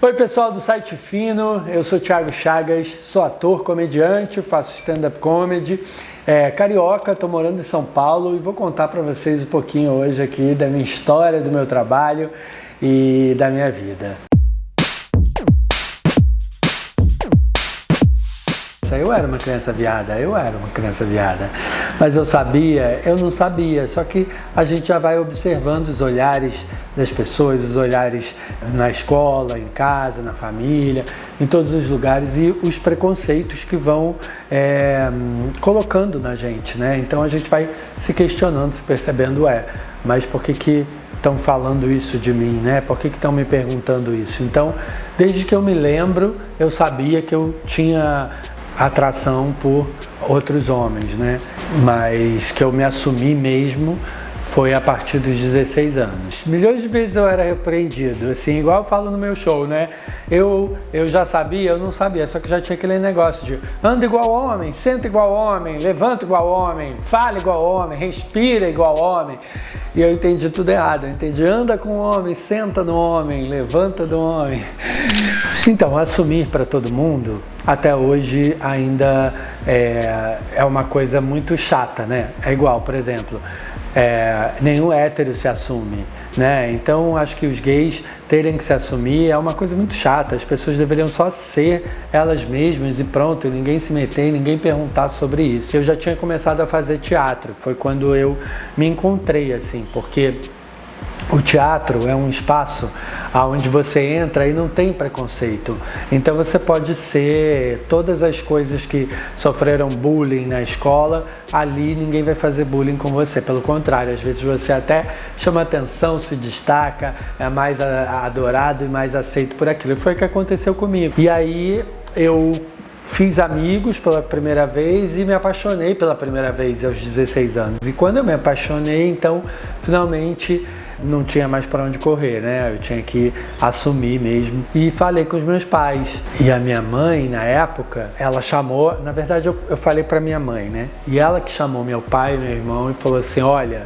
Oi pessoal do Site Fino, eu sou Thiago Chagas, sou ator, comediante, faço stand-up comedy, carioca, estou morando em São Paulo e vou contar para vocês um pouquinho hoje aqui da minha história, do meu trabalho e da minha vida. Eu era uma criança viada, mas eu não sabia, só que a gente já vai observando os olhares das pessoas, os olhares na escola, em casa, na família, em todos os lugares e os preconceitos que vão colocando na gente, né? Então a gente vai se questionando, se percebendo, mas por que estão falando isso de mim, né? Por que estão me perguntando isso? Então, desde que eu me lembro, eu sabia que eu tinha atração por outros homens, né? Mas que eu me assumi mesmo foi a partir dos 16 anos. Milhões de vezes eu era repreendido, assim, igual eu falo no meu show, né? Eu já sabia, eu não sabia, só que já tinha aquele negócio de anda igual homem, senta igual homem, levanta igual homem, fala igual homem, respira igual homem. E eu entendi tudo errado, eu entendi anda com o homem, senta no homem, levanta do homem. Então, assumir para todo mundo, até hoje ainda é uma coisa muito chata, né? É igual, por exemplo, nenhum hétero se assume, né? Então acho que os gays terem que se assumir é uma coisa muito chata. As pessoas deveriam só ser elas mesmas e pronto, e ninguém se meter, ninguém perguntar sobre isso. Eu já tinha começado a fazer teatro, foi quando eu me encontrei assim, porque o teatro é um espaço onde você entra e não tem preconceito. Então você pode ser todas as coisas que sofreram bullying na escola, ali ninguém vai fazer bullying com você. Pelo contrário, às vezes você até chama atenção, se destaca, é mais adorado e mais aceito por aquilo. E foi o que aconteceu comigo. E aí eu fiz amigos pela primeira vez e me apaixonei pela primeira vez aos 16 anos. E quando eu me apaixonei, então, finalmente não tinha mais para onde correr, né? Eu tinha que assumir mesmo. E falei com os meus pais. E a minha mãe, na época, ela chamou... Na verdade, eu falei para minha mãe, né? E ela que chamou meu pai e meu irmão e falou assim, olha,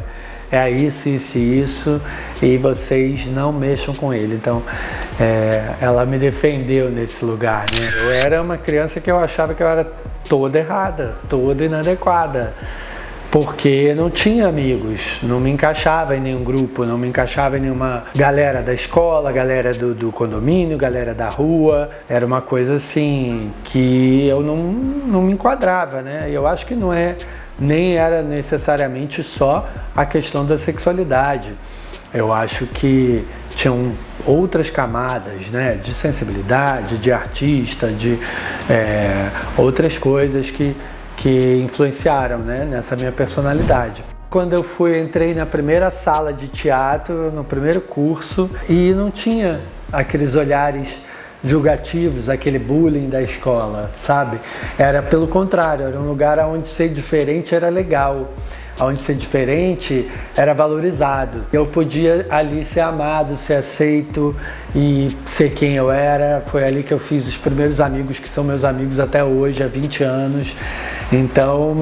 é isso, isso e isso, e vocês não mexam com ele. Então, ela me defendeu nesse lugar, né? Eu era uma criança que eu achava que eu era toda errada, toda inadequada. Porque não tinha amigos, não me encaixava em nenhum grupo, não me encaixava em nenhuma galera da escola, galera do condomínio, galera da rua. Era uma coisa assim que eu não me enquadrava, né? Eu acho que nem era necessariamente só a questão da sexualidade. Eu acho que tinham outras camadas, né? De sensibilidade, de artista, de outras coisas que influenciaram, né, nessa minha personalidade. Quando eu entrei na primeira sala de teatro, no primeiro curso, e não tinha aqueles olhares julgativos, aquele bullying da escola, sabe? Era pelo contrário, era um lugar onde ser diferente era legal, onde ser diferente era valorizado. Eu podia ali ser amado, ser aceito e ser quem eu era. Foi ali que eu fiz os primeiros amigos, que são meus amigos até hoje, há 20 anos. Então,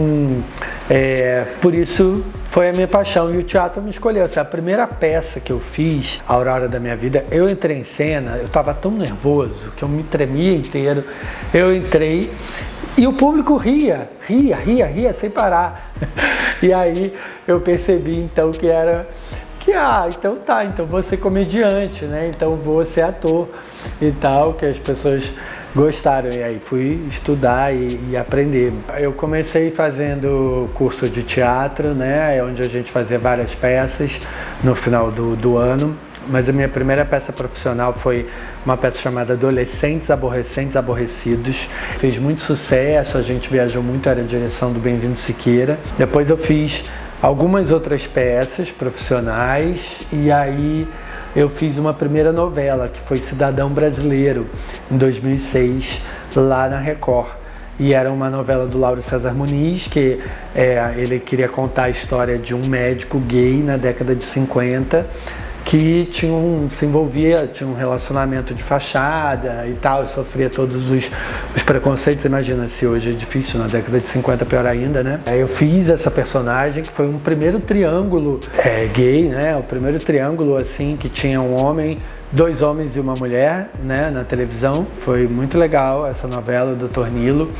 por isso foi a minha paixão e o teatro me escolheu. Assim, a primeira peça que eu fiz, a Aurora da minha vida, eu entrei em cena, eu estava tão nervoso que eu me tremia inteiro. Eu entrei e o público ria sem parar. E aí eu percebi então então vou ser comediante, né? Então vou ser ator e tal, que as pessoas gostaram. E aí fui estudar e aprender. Eu comecei fazendo curso de teatro, né? Onde a gente fazia várias peças no final do ano. Mas a minha primeira peça profissional foi uma peça chamada Adolescentes Aborrecentes Aborrecidos. Fez muito sucesso, a gente viajou muito, era a direção do Bem-vindo Siqueira. Depois eu fiz algumas outras peças profissionais e aí eu fiz uma primeira novela, que foi Cidadão Brasileiro, em 2006, lá na Record. E era uma novela do Lauro César Muniz, que ele queria contar a história de um médico gay na década de 50, que tinha um relacionamento de fachada e tal, sofria todos os preconceitos. Imagina se hoje é difícil, na década de 50 pior ainda, né? Aí eu fiz essa personagem, que foi um primeiro triângulo gay, né? O primeiro triângulo, assim, que tinha um homem Dois Homens e uma Mulher, né, na televisão. Foi muito legal essa novela do Dr. Nilo.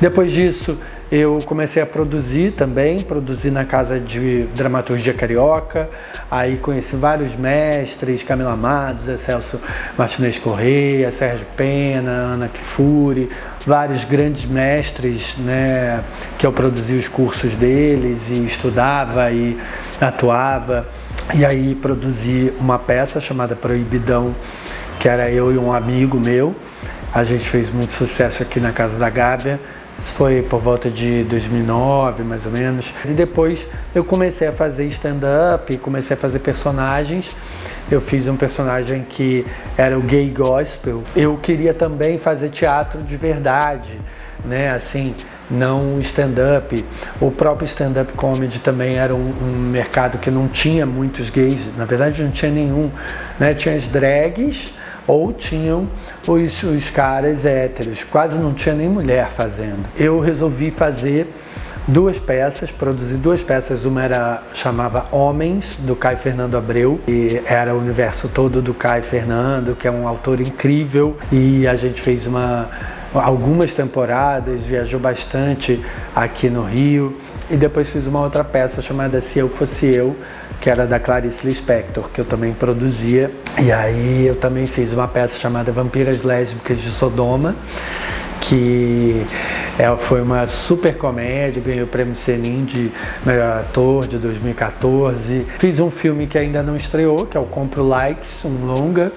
Depois disso, eu comecei a produzir também, produzi na Casa de Dramaturgia Carioca, aí conheci vários mestres, Camila Amados, Celso Martinez Correia, Sérgio Pena, Ana Kifuri, vários grandes mestres, né, que eu produzi os cursos deles e estudava e atuava. E aí produzi uma peça chamada Proibidão, que era eu e um amigo meu. A gente fez muito sucesso aqui na Casa da Gávea. Isso foi por volta de 2009, mais ou menos. E depois eu comecei a fazer stand-up, comecei a fazer personagens. Eu fiz um personagem que era o gay gospel. Eu queria também fazer teatro de verdade, né? Assim, não stand-up. O próprio stand-up comedy também era um mercado que não tinha muitos gays. Na verdade, não tinha nenhum, né? Tinha as drags, ou tinham os caras héteros, quase não tinha nem mulher fazendo. Eu resolvi fazer duas peças, produzi duas peças, uma chamava Homens, do Caio Fernando Abreu, e era o universo todo do Caio Fernando, que é um autor incrível, e a gente fez algumas temporadas, viajou bastante aqui no Rio, e depois fiz uma outra peça chamada Se Eu Fosse Eu, que era da Clarice Lispector, que eu também produzia. E aí eu também fiz uma peça chamada Vampiras Lésbicas de Sodoma, que foi uma super comédia, ganhei o prêmio Senin de melhor ator de 2014. Fiz um filme que ainda não estreou, que é o Compro Likes, um longa.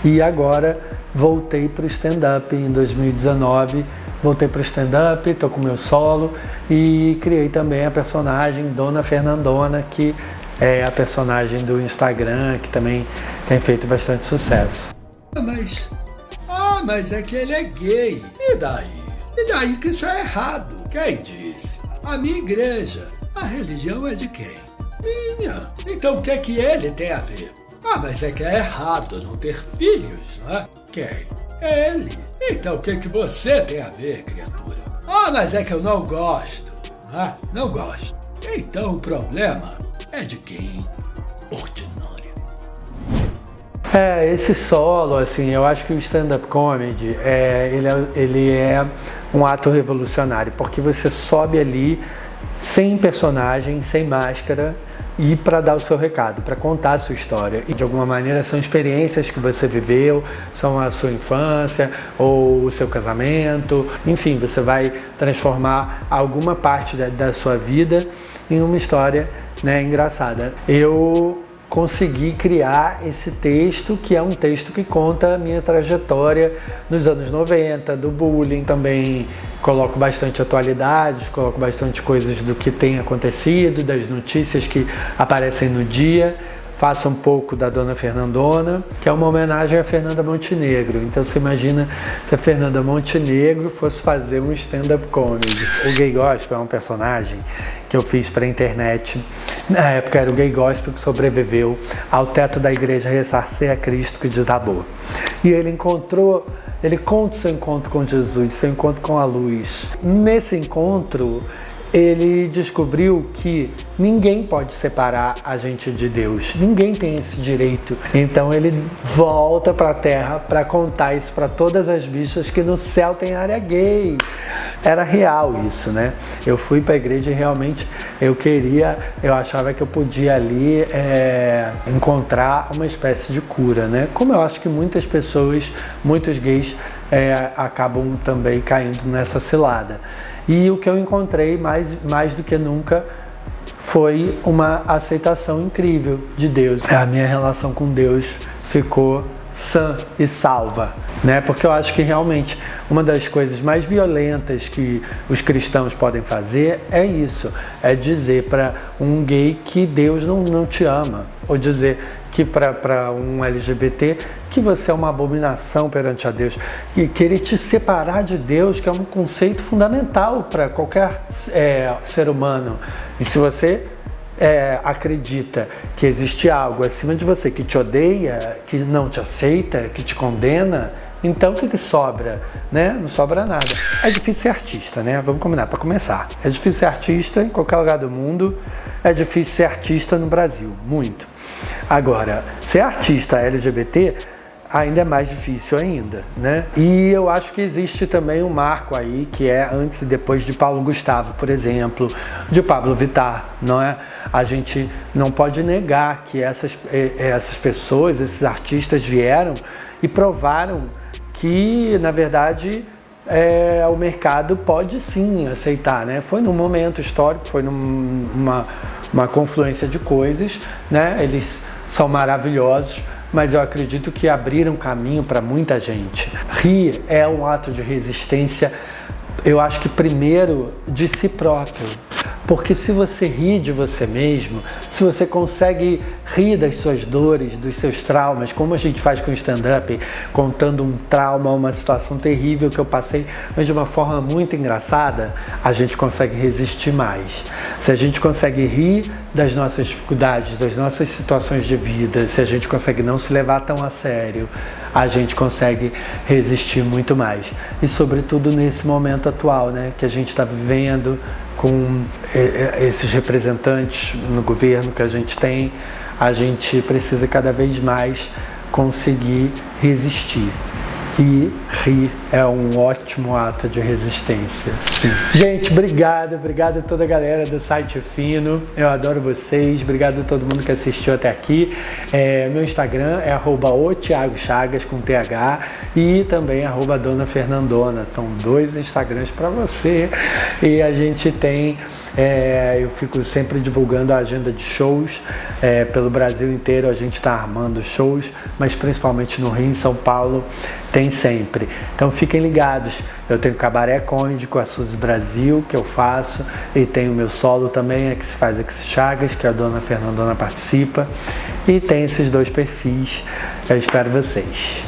E agora voltei para o stand-up em 2019. Voltei para o stand-up, estou com meu solo e criei também a personagem Dona Fernandona, que é a personagem do Instagram, que também tem feito bastante sucesso. Mas é que ele é gay. E daí? E daí que isso é errado? Quem disse? A minha igreja. A religião é de quem? Minha. Então o que é que ele tem a ver? Mas é que é errado não ter filhos, né? Quem? Ele. Então o que é que você tem a ver, criatura? Mas é que eu não gosto, né? Não gosto. Então o problema é de quem? Ordinário. Esse solo, assim, eu acho que o stand-up comedy, ele é um ato revolucionário, porque você sobe ali sem personagem, sem máscara, e para dar o seu recado, para contar a sua história. E de alguma maneira são experiências que você viveu, são a sua infância ou o seu casamento. Enfim, você vai transformar alguma parte da sua vida em uma história, né, engraçada. Eu consegui criar esse texto, que é um texto que conta a minha trajetória nos anos 90, do bullying. Também coloco bastante atualidades, coloco bastante coisas do que tem acontecido, das notícias que aparecem no dia. Faço um pouco da Dona Fernandona, que é uma homenagem a Fernanda Montenegro. Então você imagina se a Fernanda Montenegro fosse fazer um stand-up comedy. O Gay Gospel é um personagem que eu fiz para a internet. Na época era o Gay Gospel que sobreviveu ao teto da igreja Ressarcer a Cristo, que desabou. E ele conta o seu encontro com Jesus, seu encontro com a luz. Nesse encontro, ele descobriu que ninguém pode separar a gente de Deus, ninguém tem esse direito. Então ele volta para a Terra para contar isso para todas as bichas, que no céu tem área gay. Era real isso, né? Eu fui para a igreja e realmente eu achava que eu podia ali encontrar uma espécie de cura, né? Como eu acho que muitas pessoas, muitos gays acabam também caindo nessa cilada. E o que eu encontrei mais do que nunca foi uma aceitação incrível de Deus. A minha relação com Deus ficou sã e salva, né? Porque eu acho que realmente uma das coisas mais violentas que os cristãos podem fazer é isso, é dizer para um gay que Deus não te ama, ou dizer que para um LGBT que você é uma abominação perante a Deus, e querer te separar de Deus, que é um conceito fundamental para qualquer ser humano. E se você acredita que existe algo acima de você que te odeia, que não te aceita, que te condena, então o que sobra, né? Não sobra nada. É difícil ser artista, né? Vamos combinar, para começar. É difícil ser artista em qualquer lugar do mundo, é difícil ser artista no Brasil, muito. Agora, ser artista LGBT ainda é mais difícil ainda, né? E eu acho que existe também um marco aí, que é antes e depois de Paulo Gustavo, por exemplo, de Pablo Vittar, não é? A gente não pode negar que essas pessoas, esses artistas vieram e provaram que, na verdade, o mercado pode sim aceitar, né? Foi num momento histórico, foi numa confluência de coisas, né? Eles são maravilhosos, mas eu acredito que abriram caminho para muita gente. Rir é um ato de resistência, eu acho que primeiro de si próprio. Porque se você ri de você mesmo, se você consegue rir das suas dores, dos seus traumas, como a gente faz com o stand-up, contando um trauma, uma situação terrível que eu passei, mas de uma forma muito engraçada, a gente consegue resistir mais. Se a gente consegue rir das nossas dificuldades, das nossas situações de vida, se a gente consegue não se levar tão a sério, a gente consegue resistir muito mais. E sobretudo nesse momento atual, né, que a gente está vivendo, com esses representantes no governo que a gente tem, a gente precisa cada vez mais conseguir resistir. E rir é um ótimo ato de resistência, sim. Gente, obrigado a toda a galera do site Fino, eu adoro vocês, obrigado a todo mundo que assistiu até aqui. Meu Instagram é @oThiagoChagas com TH e também @Dona Fernandona, são 2 Instagrams para você. E a gente tem, eu fico sempre divulgando a agenda de shows, pelo Brasil inteiro a gente está armando shows, mas principalmente no Rio, em São Paulo, tem sempre. Então fiquem ligados, eu tenho Cabaré Comedy com a Suzy Brasil, que eu faço, e tenho o meu solo também, que se faz aqui Chagas, que a Dona Fernandona participa, e tem esses 2 perfis, eu espero vocês.